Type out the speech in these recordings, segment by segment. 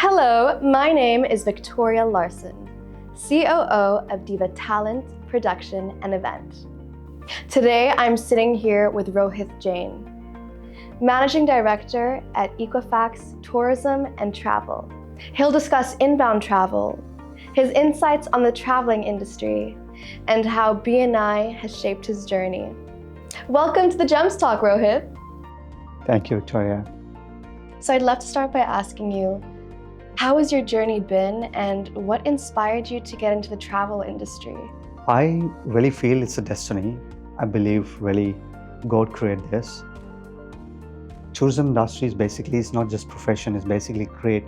Hello, my name is Victoria Larsen, COO of Diva Talent, Production, and Event. Today, I'm sitting here with Rohit Jain, Managing Director at Equifax Tourism and Travel. He'll discuss inbound travel, his insights on the traveling industry, and how BNI has shaped his journey. Welcome to the GEMS Talk, Rohit. Thank you, Victoria. So I'd love to start by asking you, how has your journey been and what inspired you to get into the travel industry? I really feel it's a destiny. I believe really God created this. Tourism industry is basically, it's not just profession, it's basically create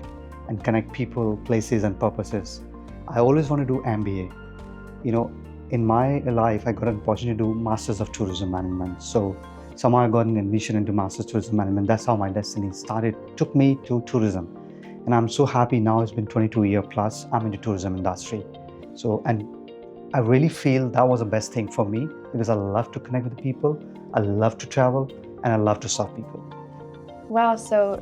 and connect people, places and purposes. I always want to do MBA. In my life, I got an opportunity to do Masters of Tourism Management. So somehow I got an admission into Masters of Tourism Management. That's how my destiny started, took me to tourism. And I'm so happy now, it's been 22 years plus, I'm in the tourism industry. And I really feel that was the best thing for me because I love to connect with people, I love to travel, and I love to serve people. Wow, so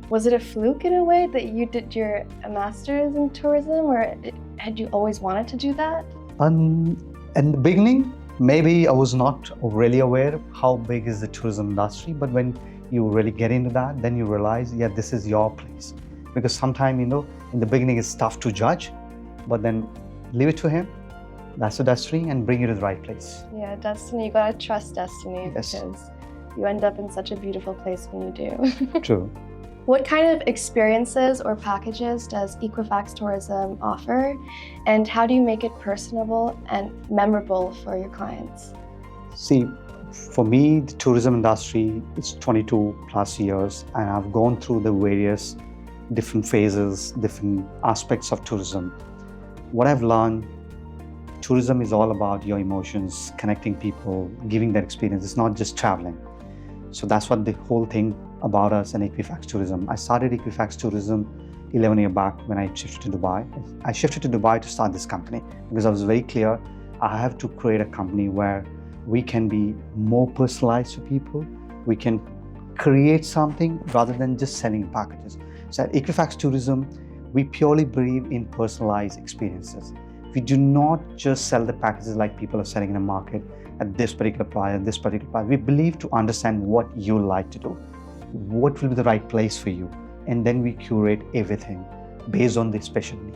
was it a fluke in a way that you did your master's in tourism, or had you always wanted to do that? In the beginning, maybe I was not really aware of how big is the tourism industry, but when you really get into that, then you realize, yeah, this is your place. Because sometimes, in the beginning it's tough to judge, but then leave it to him. That's the destiny and bring you to the right place. Yeah, destiny, you gotta trust destiny. Yes. Because you end up in such a beautiful place when you do. True. What kind of experiences or packages does Equifax Tourism offer? And how do you make it personable and memorable for your clients? See, for me, the tourism industry is 22 plus years, and I've gone through the various different phases, different aspects of tourism. What I've learned, tourism is all about your emotions, connecting people, giving that experience. It's not just traveling. So that's what the whole thing about us and Equifax Tourism. I started Equifax Tourism 11 years back when I shifted to Dubai. I shifted to Dubai to start this company because I was very clear I have to create a company where we can be more personalized to people. We can create something rather than just selling packages. So at Equifax Tourism, we purely believe in personalized experiences. We do not just sell the packages like people are selling in the market at this particular price, at this particular price. We believe to understand what you like to do, what will be the right place for you, and then we curate everything based on the special need.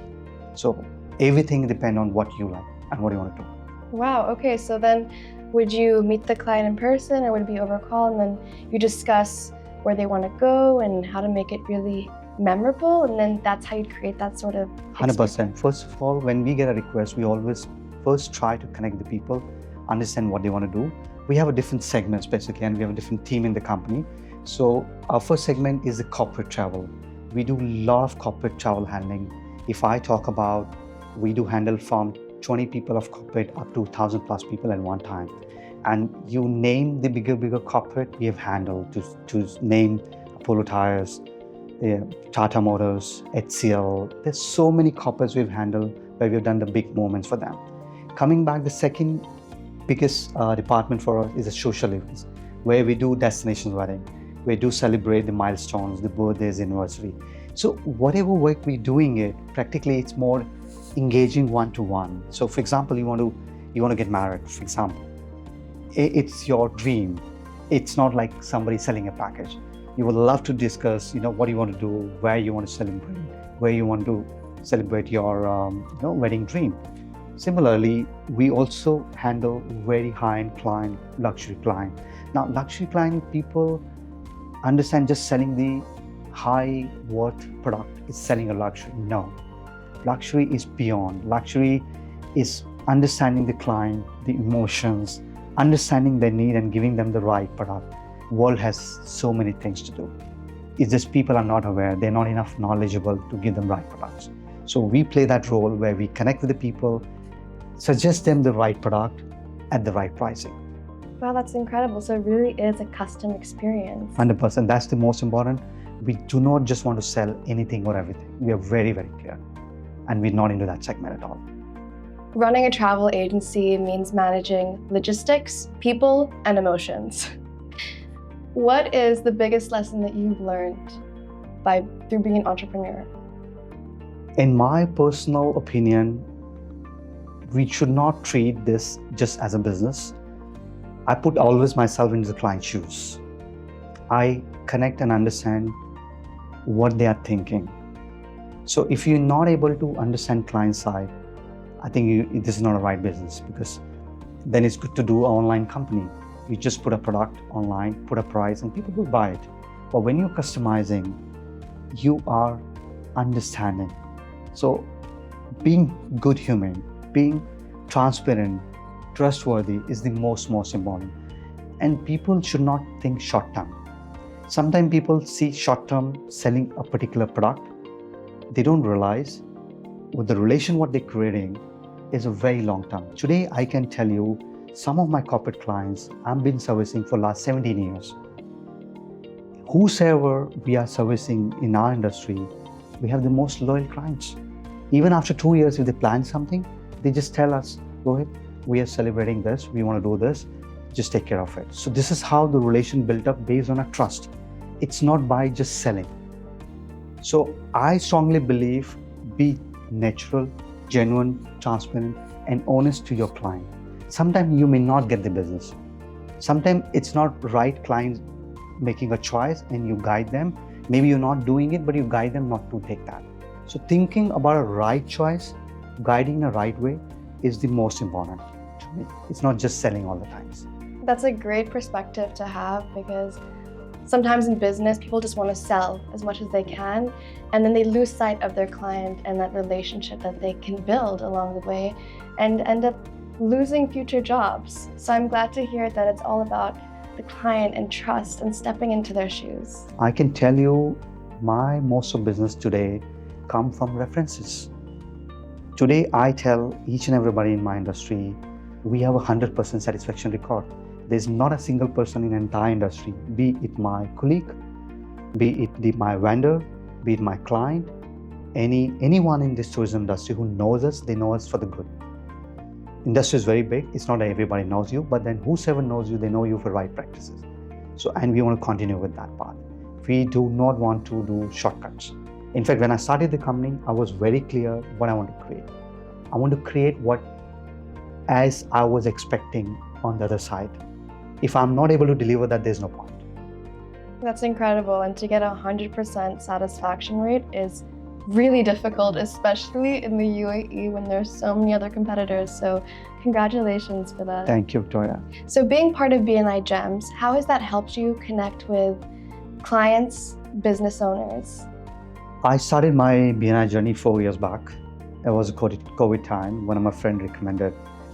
So everything depends on what you like and what you want to do. Wow, okay, so then would you meet the client in person or would it be over call and then you discuss where they want to go and how to make it really memorable, and then that's how you create that sort of experience? 100%. First of all, when we get a request, we always first try to connect the people, understand what they want to do. We have a different segments basically, and we have a different team in the company. So our first segment is the corporate travel. We do a lot of corporate travel handling. If I talk about, we do handle from 20 people of corporate up to 1,000 plus people at one time. And you name the bigger corporate we have handled, to name Apollo Tires, Tata Motors, HCL. There's so many corporates we've handled where we've done the big moments for them. Coming back, the second biggest department for us is the social events, where we do destination wedding. We do celebrate the milestones, the birthdays, anniversary. So whatever work we're doing it, practically it's more engaging one-to-one. So for example, you want to get married, for example. It's your dream. It's not like somebody selling a package. You would love to discuss, what you want to do, where you want to celebrate, where you want to celebrate your, wedding dream. Similarly, we also handle very high-end client, luxury client. Now, luxury client people understand just selling the high worth product is selling a luxury. No, luxury is beyond. Luxury is understanding the client, the emotions, understanding their need and giving them the right product. World has so many things to do. It's just people are not aware, they're not enough knowledgeable to give them right products. So we play that role where we connect with the people, suggest them the right product at the right pricing. Wow, that's incredible. So it really is a custom experience. 100%, that's the most important. We do not just want to sell anything or everything. We are very, very clear. And we're not into that segment at all. Running a travel agency means managing logistics, people, and emotions. What is the biggest lesson that you've learned through being an entrepreneur? In my personal opinion, we should not treat this just as a business. I put always myself into the client's shoes. I connect and understand what they are thinking. So if you're not able to understand client side, I think this is not a right business, because then it's good to do an online company. You just put a product online, put a price, and people will buy it. But when you're customizing, you are understanding. So being good human, being transparent, trustworthy is the most important. And people should not think short term. Sometimes people see short term selling a particular product. They don't realize with the relation what they're creating is a very long term. Today, I can tell you some of my corporate clients I've been servicing for last 17 years. Whosoever we are servicing in our industry, we have the most loyal clients. Even after 2 years, if they plan something, they just tell us, Rohit, we are celebrating this, we want to do this, just take care of it. So this is how the relation built up based on a trust. It's not by just selling. So I strongly believe be natural, genuine, transparent, and honest to your client. Sometimes you may not get the business. Sometimes it's not right client making a choice and you guide them. Maybe you're not doing it, but you guide them not to take that. So thinking about a right choice, guiding the right way is the most important to me. It's not just selling all the times. That's a great perspective to have, because sometimes in business, people just want to sell as much as they can, and then they lose sight of their client and that relationship that they can build along the way, and end up losing future jobs. So I'm glad to hear that it's all about the client and trust and stepping into their shoes. I can tell you my most of business today come from references. Today, I tell each and everybody in my industry, we have a 100% satisfaction record. There's not a single person in the entire industry, be it my colleague, be it my vendor, be it my client, anyone in this tourism industry who knows us, they know us for the good. Industry is very big. It's not that everybody knows you, but then whosoever knows you, they know you for right practices. So, and we want to continue with that path. We do not want to do shortcuts. In fact, when I started the company, I was very clear what I want to create. I want to create what as I was expecting on the other side. If I'm not able to deliver that, there's no point. That's incredible. And to get a 100% satisfaction rate is really difficult, especially in the UAE when there's so many other competitors. So congratulations for that. Thank you, Victoria. So being part of BNI GEMS, how has that helped you connect with clients, business owners? I started my BNI journey 4 years back. It was a COVID time. One of my friends recommended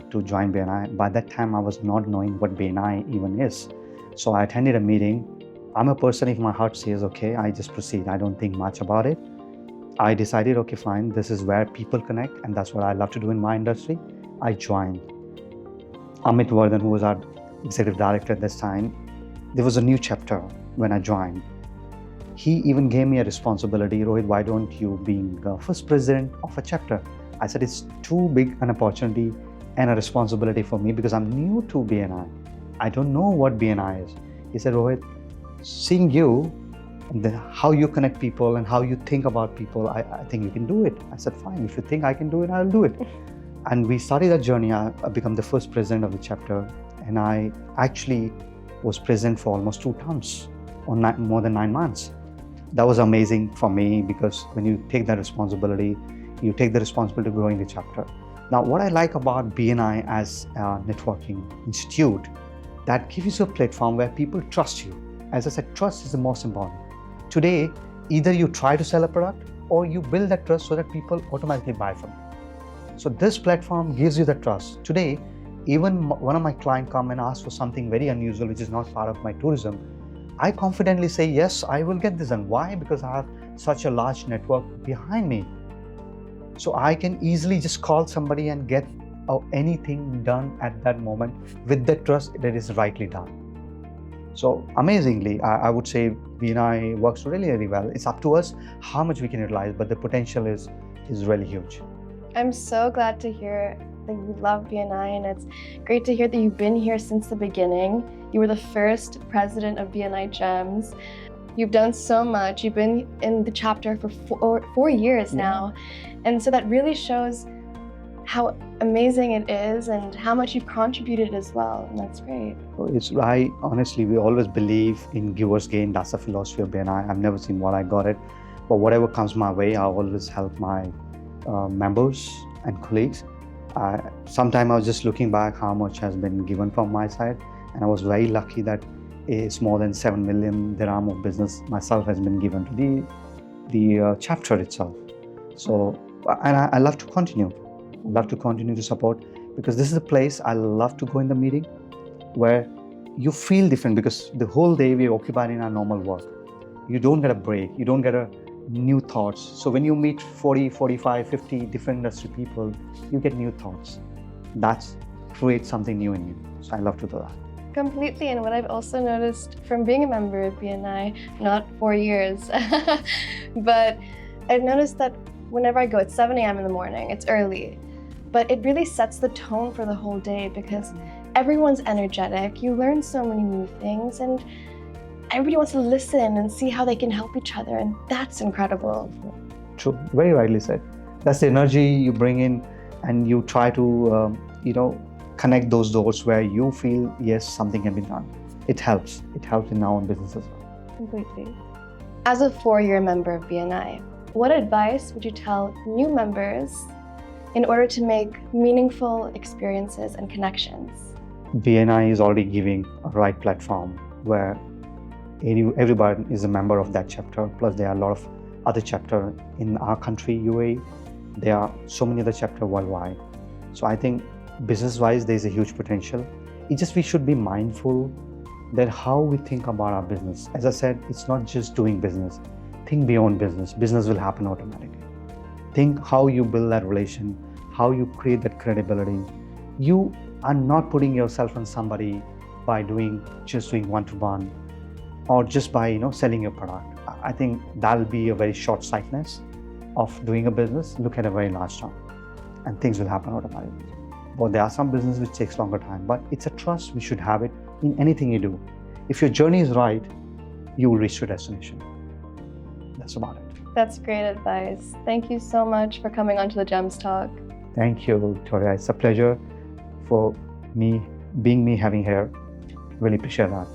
to join BNI. By that time, I was not knowing what BNI even is. So I attended a meeting. I'm a person, if my heart says, okay, I just proceed. I don't think much about it. I decided, okay, fine, this is where people connect, and that's what I love to do in my industry. I joined. Amit Vardhan, who was our executive director at this time, there was a new chapter when I joined. He even gave me a responsibility, Rohit, why don't you being the first president of a chapter? I said, it's too big an opportunity and a responsibility for me because I'm new to BNI. I don't know what BNI is. He said, Rohit, seeing you, and how you connect people and how you think about people, I think you can do it. I said, fine, if you think I can do it, I'll do it. And we started that journey. I became the first president of the chapter, and I actually was president for almost 2 terms, or more than 9 months. That was amazing for me because when you take that responsibility, you take the responsibility of growing the chapter. Now, what I like about BNI as a networking institute, that gives you a platform where people trust you. As I said, trust is the most important. Today, either you try to sell a product or you build that trust so that people automatically buy from you. So this platform gives you the trust. Today, even one of my clients come and ask for something very unusual, which is not part of my tourism, I confidently say, yes, I will get this done. Why? Because I have such a large network behind me. So I can easily just call somebody and get anything done at that moment with the trust that is rightly done. So amazingly, I would say BNI works really, really well. It's up to us how much we can utilize, but the potential is really huge. I'm so glad to hear that you love BNI, and it's great to hear that you've been here since the beginning. You were the first president of BNI GEMS. You've done so much. You've been in the chapter for four years now. And so that really shows how amazing it is and how much you've contributed as well. And that's great. Honestly, we always believe in givers gain. That's the philosophy of BNI. I've never seen what I got it, but whatever comes my way, I always help my members and colleagues. Sometime I was just looking back how much has been given from my side, and I was very lucky that it's more than 7 million dirham of business myself has been given to the chapter itself. So, and I love to continue. I love to continue to support, because this is a place I love to go in the meeting where you feel different, because the whole day we're occupied in our normal work. You don't get a break. You don't get a new thoughts. So when you meet 40, 45, 50 different industry people, you get new thoughts. That creates something new in you. So I love to do that. Completely. And what I've also noticed from being a member of BNI, not 4 years, but I've noticed that whenever I go, it's 7 a.m. in the morning, it's early, but it really sets the tone for the whole day because everyone's energetic, you learn so many new things, and everybody wants to listen and see how they can help each other, and that's incredible. True, very rightly said. That's the energy you bring in, and you try to, connect those doors where you feel, yes, something can be done. It helps. It helps in our own business as well. Completely. As a 4-year member of BNI, what advice would you tell new members in order to make meaningful experiences and connections? BNI is already giving a right platform where everybody is a member of that chapter. Plus, there are a lot of other chapters in our country, UAE. There are so many other chapters worldwide. So I think business-wise, there's a huge potential. It's just we should be mindful that how we think about our business. As I said, it's not just doing business. Think beyond business. Business will happen automatically. Think how you build that relation, how you create that credibility. You are not putting yourself on somebody by just doing one-to-one or just by selling your product. I think that'll be a very short-sightedness of doing a business. Look at a very large term, and things will happen automatically. But there are some businesses which takes longer time, but it's a trust. We should have it in anything you do. If your journey is right, you will reach your destination. That's about it. That's great advice. Thank you so much for coming onto the GEMS Talk. Thank you, Victoria. It's a pleasure for me having here. Really appreciate that.